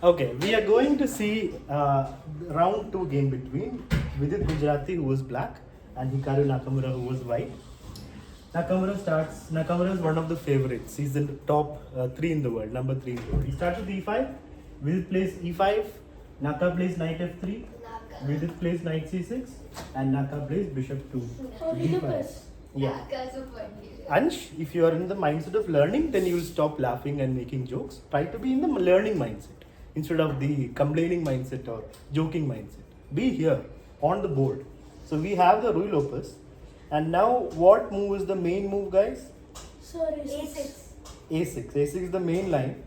Okay, we are going to see round 2 game between Vidit Gujarati, who was black, and Hikaru Nakamura, who was white. Nakamura starts. Nakamura is one of the favorites. He's in the top 3 in the world, number 3 in the world. He starts with e5. Vidit plays e5. Naka plays knight f3. Vidit plays knight c6, and Naka plays bishop to d5. Yeah. Ansh, if you are in the mindset of learning, then you will stop laughing and making jokes. Try to be in the learning mindset instead of the complaining mindset or joking mindset. Be here on the board. So we have the Rui Lopez. And now what move is the main move, guys? Sir, A6. A6. A6 is the main line.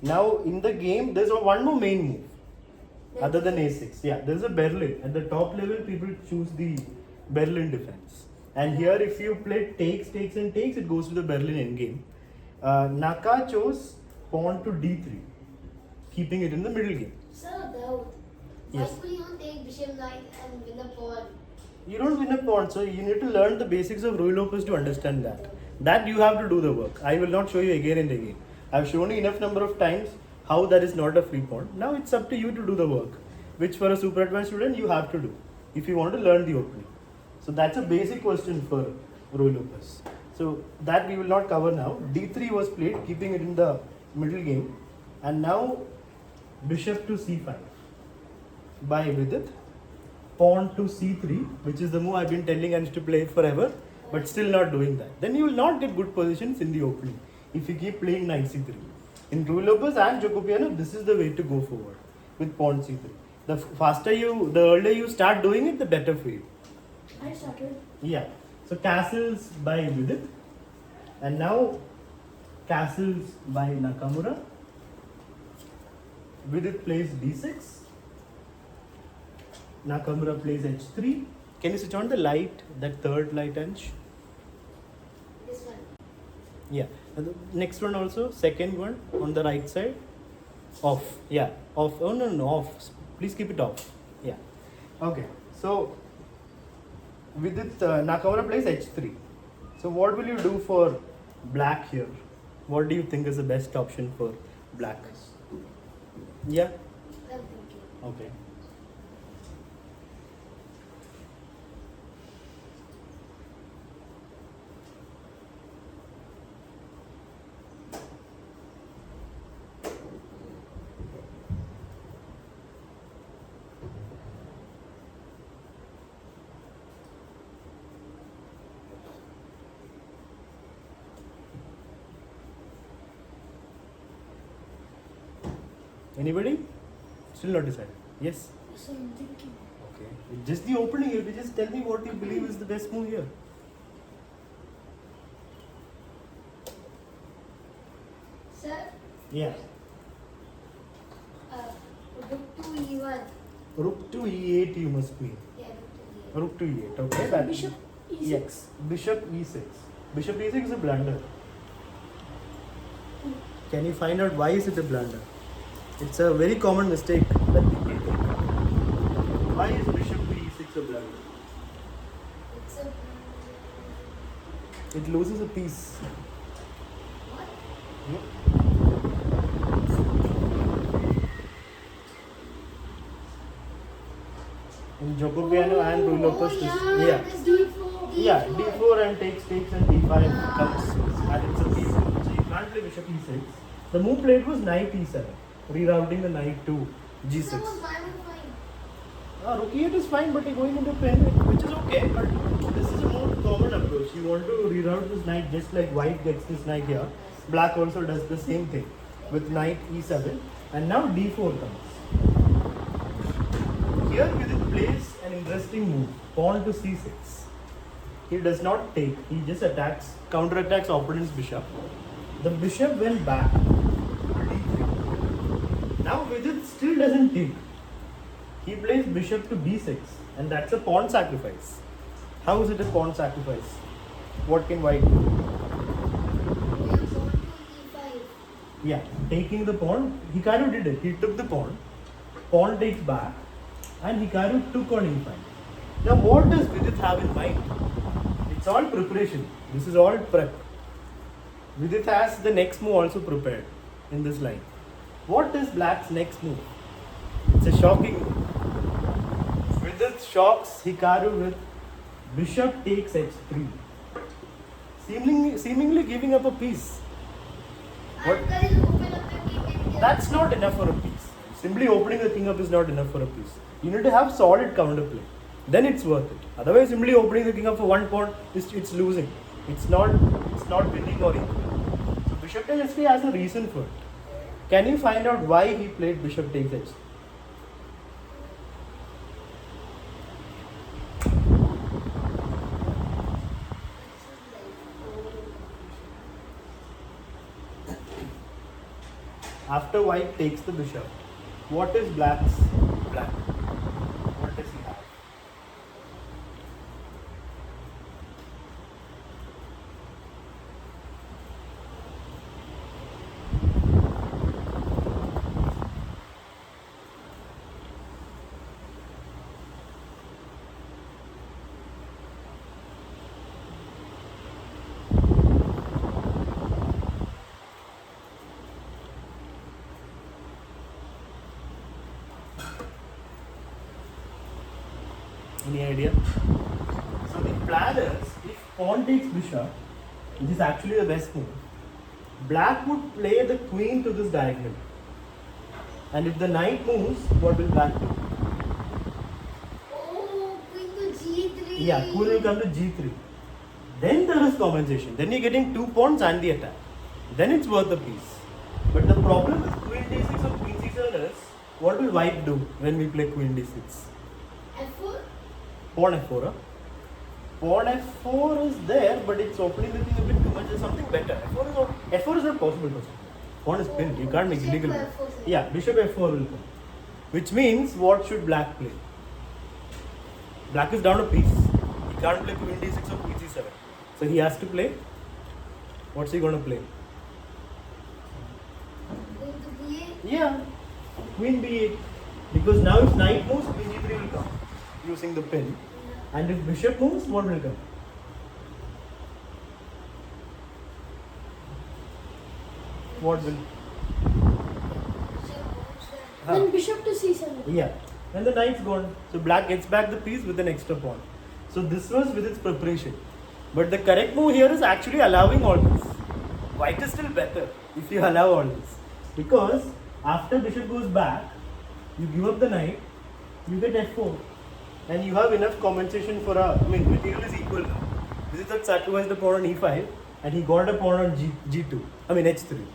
Now in the game, there's one more main move other than A6. Yeah, there's a Berlin. At the top level, people choose the Berlin defense. And here, if you play takes, and takes, it goes to the Berlin endgame. Naka chose pawn to d3, keeping it in the middle game. Sir, Daud. Yes. Why could you not take bishop knight and win a pawn? You don't win a pawn, so you need to learn the basics of Rui Lopez to understand that. That you have to do the work. I will not show you again and again. I've shown you enough number of times how that is not a free pawn. Now it's up to you to do the work, which for a super advanced student you have to do if you want to learn the opening. So that's a basic question for Rui Lopez. So that we will not cover now. D3 was played, keeping it in the middle game, and now bishop to c5 by Vidit. Pawn to c3, which is the move I've been telling Ansh to play forever, but still not doing that. Then you will not get good positions in the opening if you keep playing knight c3. In Rui Lopez and Jacobiano, this is the way to go forward with pawn c3. The earlier you start doing it, the better for you. I started. Yeah. So castles by Vidit, and now castles by Nakamura. Vidit plays d6. Nakamura plays h3. Can you switch on the light, that third light, Ansh? This one. Yeah. And the next one also, second one on the right side. Off. Yeah. Off. Oh no, off. Please keep it off. Yeah. Okay. So Vidit Nakamura plays h3. So what will you do for black here? What do you think is the best option for black? Yeah. I'm thinking. Okay. Anybody? Still not decided. Yes? So I'm thinking. Okay. Just the opening, you just tell me what you believe is the best move here. Sir, Yeah. rook to e1. Rook to e8 you must mean. Yeah, rook to e8. Rook to e8, okay? So That- bishop e6. Yes. Bishop e6. Bishop e6 is a blunder. Can you find out why is it a blunder? It's a very common mistake that people make. Why is bishop to e6 a blunder? It's a. It loses a piece. What? Yeah. In Jacobiano and Rui Lopez, yeah. It's d4. Yeah, d4 and takes and d5 comes and it's a piece. So you can't play bishop e6. The move played was knight e7, rerouting the knight to g6. That was my one fine. Rook e8 is fine, but you're going into pen, which is okay. But this is a more common approach. You want to reroute this knight just like white gets this knight here. Black also does the same thing with knight e7, and now d4 comes. Here Vidit plays an interesting move, pawn to c6. He does not take, he just attacks, counterattacks opponent's bishop. The bishop went back to d3. Now Vidit still doesn't take. He plays bishop to b6, and that's a pawn sacrifice. How is it a pawn sacrifice? What can white do? We are pawn to e5. Yeah, taking the pawn. Hikaru did it. He took the pawn. Pawn takes back, and Hikaru took on e5. Now, what does Vidit have in mind? It's all preparation. This is all prep. Vidit has the next move also prepared in this line. What is black's next move? It's a shocking move. Vidit shocks Hikaru with bishop takes h3. Seemingly giving up a piece. What? Uncle is open up the king and give. That's not enough for a piece. Simply opening the king up is not enough for a piece. You need to have solid counterplay. Then it's worth it. Otherwise, simply opening the king up for one pawn it's losing. It's not winning or equal. So bishop takes h3 has a reason for it. Can you find out why he played bishop takes h3? After white takes the bishop, what is black's plan? What does he have? Any idea? So the plan is, if pawn takes bishop, which is actually the best move, black would play the queen to this diagonal. And if the knight moves, what will black do? Oh, queen to g3. Yeah, queen will come to g3. Then there is compensation. Then you're getting 2 pawns and the attack. Then it's worth a piece. But the problem with queen d6 or queen c7 is, what will white do when we play queen d6? f4. Pawn f4. Huh? Pawn f4 is there, but it's opening the thing a bit too much. There's something better. F4 is not possible. Pawn is pinned. You can't make illegal. Bishop f4, sir. Yeah, bishop f4 will come. Which means, what should black play? Black is down a piece. He can't play queen d6 or queen c7. So he has to play. What's he going to play? Queen to b8. Yeah, queen b8. Because now if knight moves, queen g3 will come using the pin. And if bishop moves, what will come? What will? Then bishop to c7. Yeah. And the knight's gone. So black gets back the piece with an extra pawn. So this was with its preparation. But the correct move here is actually allowing all this. White is still better if you allow all this. Because after bishop goes back, you give up the knight, you get f4. And you have enough compensation for material is equal now. This is that sacrificed a pawn on e5 and he got a pawn on g2. h3.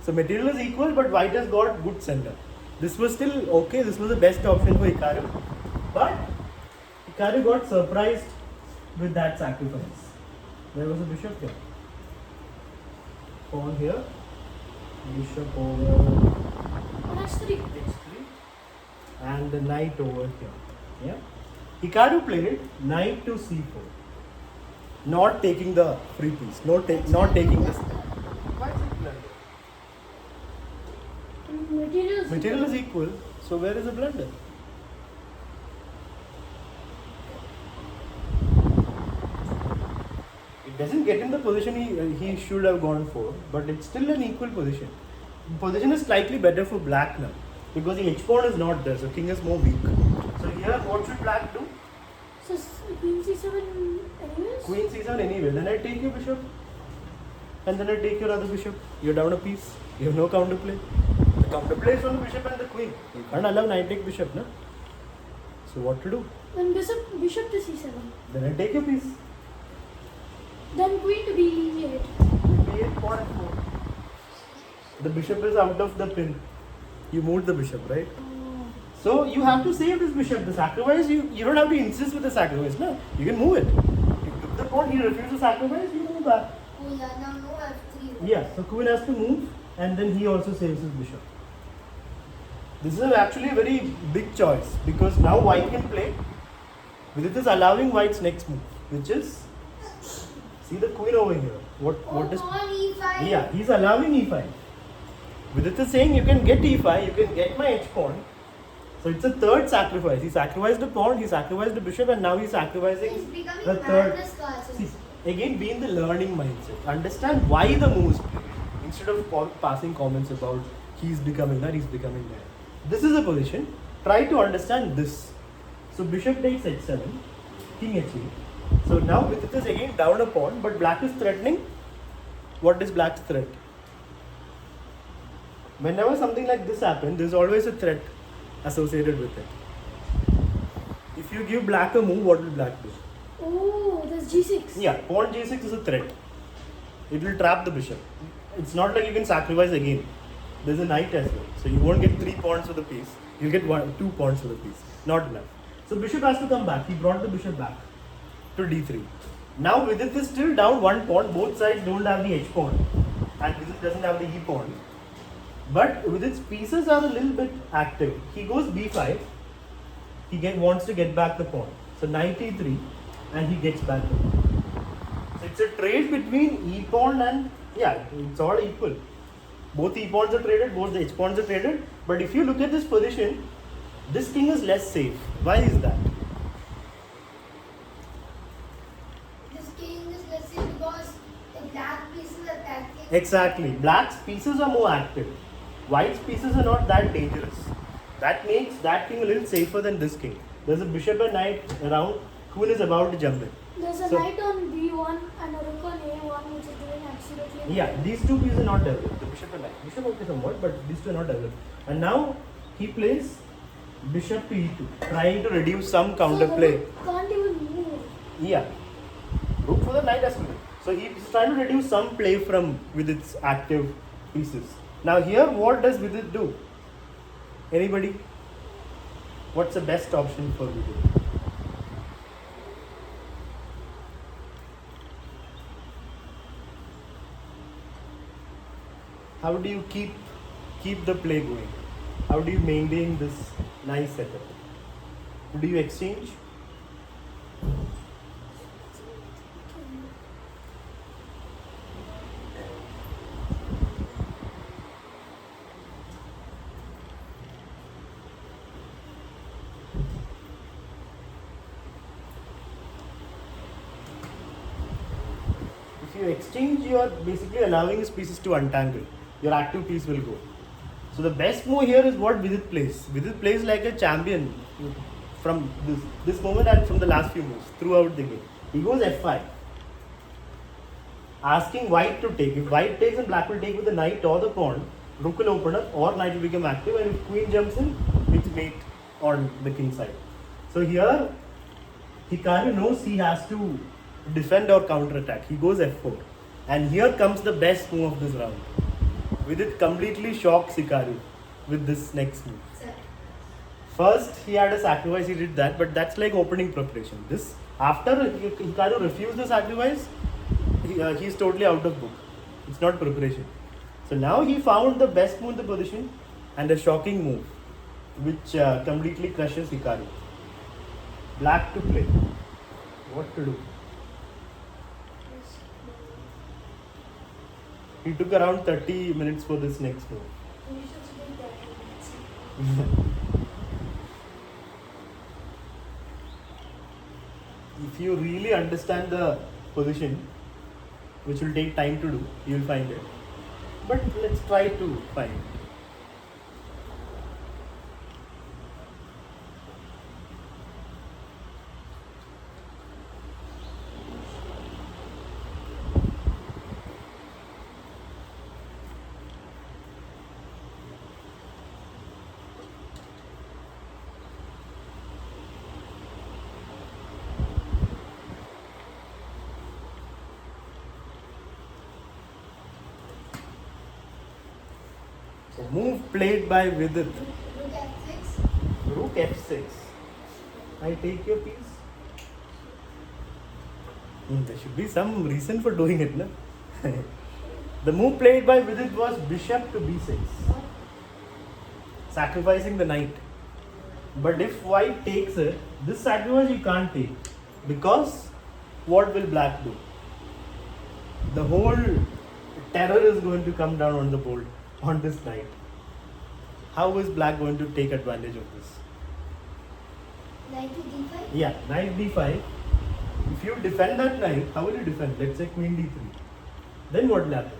So material is equal, but white has got good center. This was still okay. This was the best option for Hikaru. But Hikaru got surprised with that sacrifice. There was a bishop here. Pawn here. Bishop over h3. h3. And the knight over here. Yeah. Hikaru played knight to c4. Not taking the free piece. Not taking this. Why is it blunder? Material is equal. So where is the blunder? It doesn't get in the position he should have gone for, but it's still an equal position. Position is slightly better for black now because the h pawn is not there, so king is more weak. So here, what should black do? So queen c7 anyways? Queen c7 anyway. Then I take your bishop, and then I take your other bishop. You're down a piece. You have no counterplay. The counterplay is on the bishop and the queen. You can't allow knight take bishop, no? So what to do? Then bishop to c7. Then I take your piece. Then queen to b8. b8 pawn f4. The bishop is out of the pin. You moved the bishop, right? So you have to save this bishop. The sacrifice, you don't have to insist with the sacrifice, no? You can move it. You took the pawn, he refused the sacrifice, you move back. Oh yeah, now no f3. Yeah, so queen has to move and then he also saves his bishop. This is actually a very big choice because now white can play. Vidit is allowing white's next move, which is, see the queen over here. What is? Pawn e5. Yeah, he's allowing e5. Vidit is saying you can get e5, you can get my h pawn. So it's a third sacrifice. He sacrificed a pawn, he sacrificed the bishop, and now he's sacrificing He's becoming the mad third. this card. See, again, be in the learning mindset. Understand why the move is played instead of passing comments about He's becoming that, he's becoming that. This is a position. Try to understand this. So bishop takes h7, king h8. So now with it is again down a pawn, but black is threatening. What is black's threat? Whenever something like this happens, there's always a threat associated with it. If you give black a move, what will black do? Oh, that's g6. Yeah, pawn g6 is a threat. It will trap the bishop. It's not like you can sacrifice again. There's a knight as well. So you won't get 3 pawns for the piece. You'll get 2 pawns for the piece. Not enough. So bishop has to come back. He brought the bishop back to d3. Now Vidit is still down 1 pawn. Both sides don't have the h pawn. And Vidit doesn't have the e pawn. But Vidit's pieces are a little bit active. He goes b5. He wants to get back the pawn. So knight e3 and he gets back the pawn. So it's a trade between e pawn and, yeah, it's all equal. Both e pawns are traded, both the h pawns are traded. But if you look at this position, this king is less safe. Why is that? This king is let's say because the black pieces are attacking. Exactly. Black's pieces are more active. White's pieces are not that dangerous. That makes that king a little safer than this king. There's a bishop and knight around. Queen is about to jump in. There's a So- knight on b1 and a rook on a1, which is doing absolutely Yeah, these two pieces are not developed. The bishop and knight. Bishop okay somewhat, but these two are not developed. And now he plays bishop to e2, trying to reduce some counterplay. So the rook can't even move. Yeah. Rook for the knight as well. So he's trying to reduce some play from with its active pieces. Now here, what does Vidit do? Anybody? What's the best option for Vidit? How do you keep the play going? How do you maintain this nice setup? Do you exchange? If you exchange, you are basically allowing his pieces to untangle. Your active piece will go. So the best move here is what Vidit plays. Vidit plays like a champion from this moment and from the last few moves throughout the game. He goes f5, asking white to take. If white takes, and black will take with the knight or the pawn. Rook will open up or knight will become active, and if queen jumps in, it's mate on the king side. So here, Hikaru knows he has to defend or counter attack. He goes f4, and here comes the best move of this round. Vidit completely shocks Hikaru with this next move. Sir, First, he had a sacrifice, he did that, but that's like opening preparation. This, after Hikaru refused the sacrifice, he's totally out of book. It's not preparation. So now he found the best move in the position and a shocking move, which completely crushes Hikaru. Black to play. What to do? He took around 30 minutes for this next move. You should speak that. If you really understand the position, which will take time to do, you will find it. But let's try to find it. So move played by Vidit. rook f6. Rook f6. I take your piece. There should be some reason for doing it, no? The move played by Vidit was bishop to b6, sacrificing the knight. But if white takes it, this sacrifice you can't take, because what will black do? The whole terror is going to come down on the board, on this knight. How is black going to take advantage of this? Knight to d5. Yeah, knight d5. If you defend that knight, how will you defend? Let's say queen d3. Then what will happen?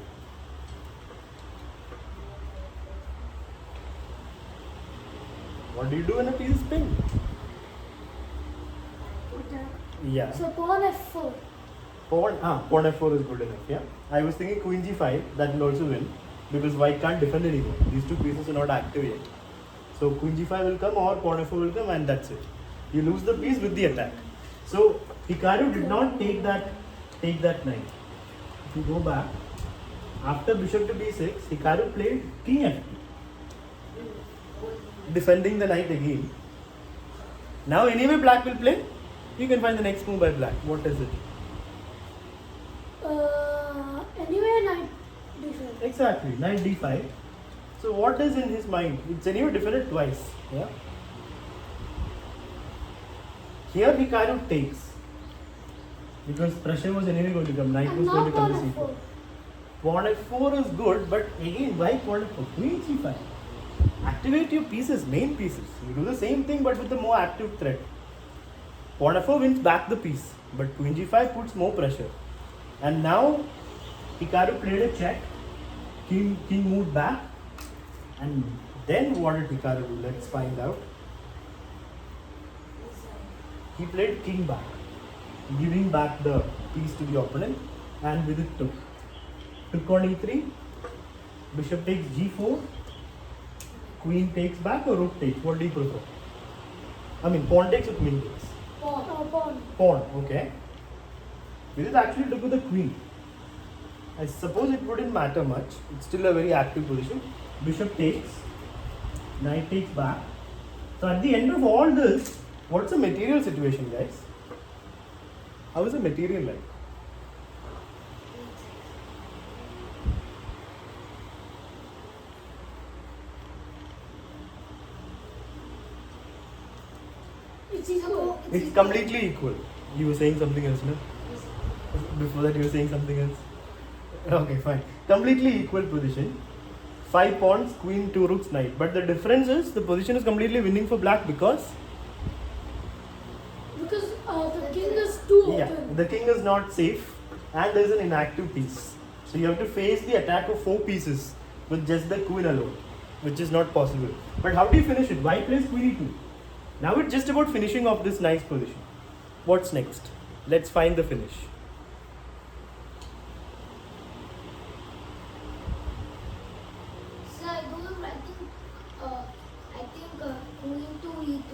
What do you do when a piece is pinned? Yeah. So pawn f4. Pawn f4 is good enough, yeah. I was thinking queen g5, that will also win because white can't defend anymore. These two pieces are not active yet. So queen g5 will come or pawn f4 will come and that's it. You lose the piece with the attack. So Hikaru did not take that knight. If you go back, after bishop to b6, Hikaru played king f2, defending the knight again. Now anyway black will play. You can find the next move by black. What is it? Anyway, knight d5. Exactly, knight d5. So what is in his mind? It's anyway defended twice. Yeah. Here Hikaru takes because pressure was anyway going to come. Knight And was now going to come pawn to c4. f4. Pawn f4 is good, but again, why pawn f4? Queen c5. Activate your pieces, main pieces. You do the same thing but with a more active threat. Pawn f4 wins back the piece, but queen g5 puts more pressure. And now Hikaru played a check. King moved back. And then what did Hikaru do? Let's find out. He played king back, giving back the piece to the opponent, and Vidit took. Took on e3, bishop takes g4, queen takes back or rook takes? What do you prefer? I mean, pawn takes or queen takes? Pawn. Pawn, okay. Vidit actually took with the queen. I suppose it wouldn't matter much. It's still a very active position. Bishop takes, knight takes back. So at the end of all this, what's the material situation, guys? How is the material like? It's equal. It's completely equal. You were saying something else, no? Before that you were saying something else. Okay, fine. Completely equal position. 5 pawns, queen, 2 rooks, knight. But the difference is the position is completely winning for black because the king is too open. the king is not safe and there is an inactive piece. So you have to face the attack of 4 pieces with just the queen alone, which is not possible. But how do you finish it? White plays queen e2. Now it's just about finishing off this nice position. What's next? Let's find the finish. So I think queen to e2.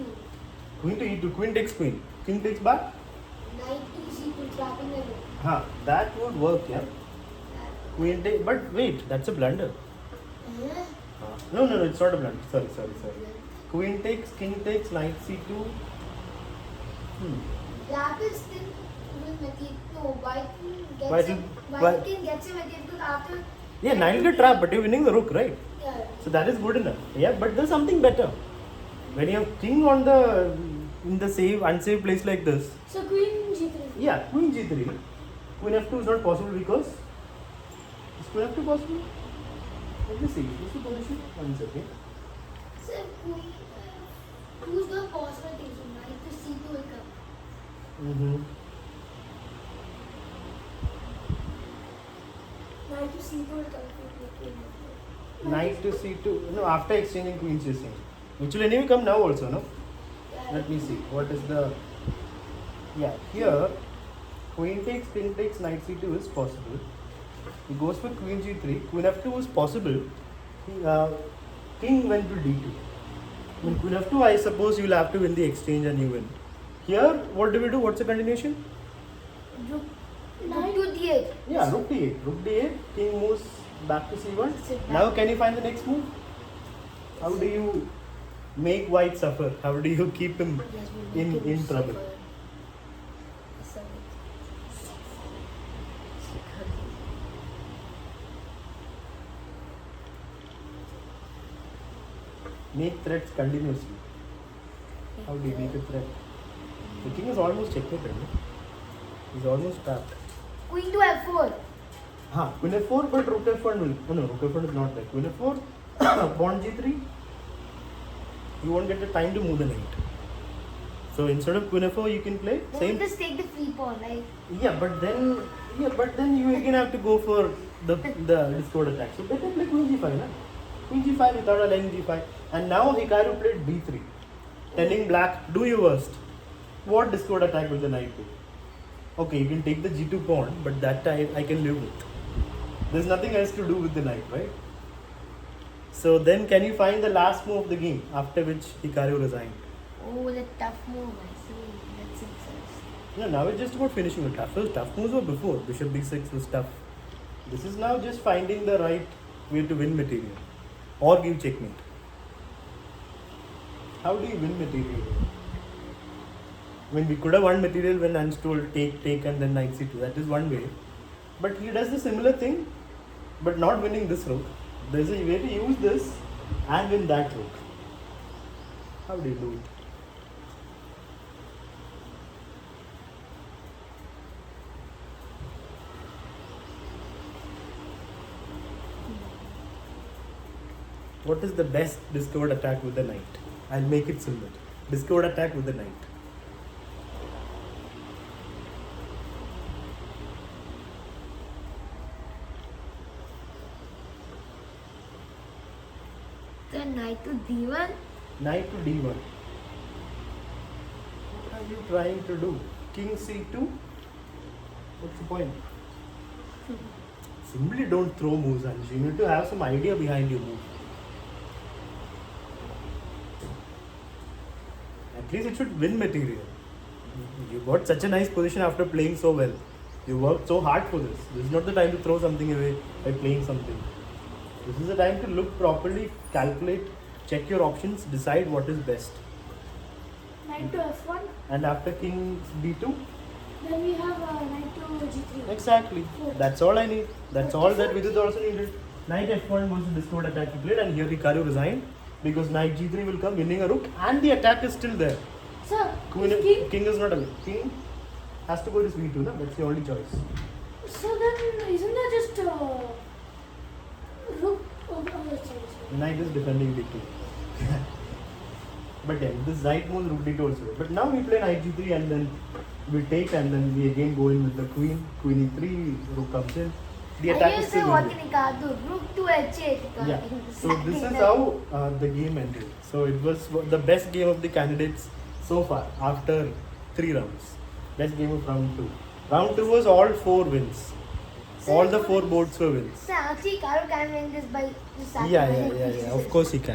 Queen to e2. Queen takes queen. King takes back. Knight to c2, trapping the rook. That would work, yeah. Queen take. But wait, that's a blunder. No, it's not a blunder. Sorry. Queen takes, king takes, knight c2. Black is still will material. No, white king gets a material because after. Yeah, knight will get trapped, but you're winning the rook, right? Yeah. So that is good enough. Yeah, but there's something better. When you have king in the unsafe place like this. So queen g3. Yeah, queen g3. Queen f2 is not possible because is queen f2 possible? Let me see. Is the position? One second. So queen who's the possible thing? So knight to c2 will come. Knight to c2 will come. Knight to c2. No, after exchanging queens, you're saying. Which will anyway come now also, no? Let me see. What is the. Yeah, here queen takes, king takes, knight c2 is possible. He goes for queen g3. Queen f2 is possible. King went to d2. I mean, queen f2, I suppose you'll have to win the exchange and you win. Here, what do we do? What's the continuation? Knight to d8. Yeah, rook d8. Rook d8. King moves back to c1. Now, can you find the next move? How do you make white suffer? How do you keep him in trouble? Make threats continuously. How do you make a threat? The king is almost checkmated. No? He's almost trapped. Queen to f4. Queen f4, but rook f1 will. Oh, no, rook f1 is not there. Queen f4, pawn g3. You won't get the time to move the knight. So instead of queen f4, you can play Then same. we just take the free pawn, right? Yeah, but then you again have to go for the discord attack. So better play queen g5, na? Queen g5 without allowing g5. And now Hikaru played b3, telling black, do your worst. What discord attack will the knight do? Okay, you can take the g2 pawn, but that I can live with. There's nothing else to do with the knight, right? So then can you find the last move of the game, after which Hikaru resigned? Oh, the tough move, I see. That's it first. No, now it's just about finishing it. Tough moves were before. Bishop b6 was tough. This is now just finding the right way to win material or give checkmate. How do you win material? I mean, we could have won material when Ansh told take and then knight c2. That is one way. But he does the similar thing, but not winning this rook. There's a way to use this and win that rook. How do you do it? What is the best discovered attack with the knight? I'll make it simple. Discovered attack with the knight. The knight to d1. Knight to d1. What are you trying to do? King c2? What's the point? Simply don't throw moves, Ansh. You need to have some idea behind your move. At least it should win material. You got such a nice position after playing so well. You worked so hard for this. This is not the time to throw something away by playing something. This is the time to look properly, calculate, check your options, decide what is best. Knight to f1. And after king b2? Then we have knight to g3. Exactly. That's all I need. That's all that Vidit also needed. Knight f1 was the discovered attack he played, and here Hikaru resigned because knight g3 will come, winning a rook, and the attack is still there. Sir, King is not alive. King has to go to c2, no? That's the only choice. So then, isn't there just rook? Knight is defending d2. But yeah, this knight moves rook d2 also. But now we play knight g3 and then we take and then we again go in with the queen. Queen e3, rook comes in. The attack is still what there. Hikaru? Rook to h8. Yeah. So this is how the game ended. So it was the best game of the candidates so far after 3 rounds. Best game of round 2. Round 2 was all 4 wins. All the 4 boards were wins. So actually, Hikaru can win this by just Yeah. Of course he can.